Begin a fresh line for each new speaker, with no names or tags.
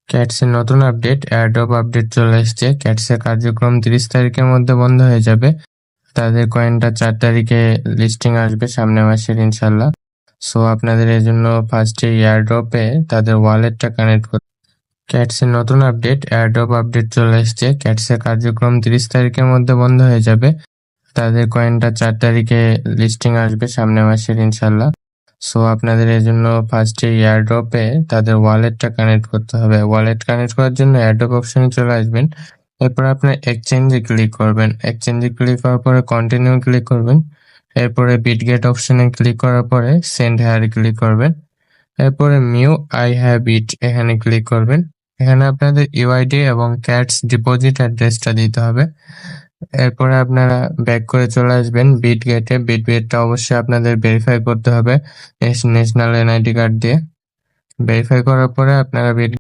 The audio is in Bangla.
ক্যাটস এর নতুন আপডেট এয়ারড্রপ আপডেট চলে এসেছে। ক্যাটস এর কার্যক্রম 30 তারিখের মধ্যে বন্ধ হয়ে যাবে। তাদের কয়েনটা 4 তারিখে লিস্টিং আসবে সামনের মাসের ইনশাল্লাহ। সো আপনাদের এর জন্য ফার্স্টে এয়ারড্রপে তাদের ওয়ালেটটা কানেক্ট করতে। ক্যাটস এর নতুন আপডেট এয়ারড্রপ আপডেট চলে এসেছে। ক্যাটস এর কার্যক্রম 30 তারিখের মধ্যে বন্ধ হয়ে যাবে। তাদের কয়েনটা 4 তারিখে লিস্টিং আসবে সামনের মাসের ইনশাল্লাহ। সো আপনাদের এর জন্য ফার্স্টে এয়ারড্রপে তাদের ওয়ালেটটা কানেক্ট করতে হবে। ওয়ালেট কানেক্ট করার জন্য এয়ারড্রপ অপশনে চলে আসবেন। এরপর আপনার এক্সচেঞ্জে ক্লিক করবেন। এক্সচেঞ্জে ক্লিক করার পরে কন্টিনিউ ক্লিক করবেন। এরপরে বিটগেট অপশনে ক্লিক করার পরে সেন্ড হেয়ার ক্লিক করবেন। এরপরে মিউ আই হ্যাভ ইট এখানে ক্লিক করবেন। এখানে আপনাদের ইউআইডি এবং ক্যাটস ডিপোজিট অ্যাড্রেসটা দিতে হবে। এরপরে আপনারা ব্যাক করে চলে আসবেন বিটগেটে। বিটগেটটা অবশ্যই আপনাদের ভেরিফাই করতে হবে ন্যাশনাল এনআইডি কার্ড দিয়ে। ভেরিফাই করার পরে আপনারা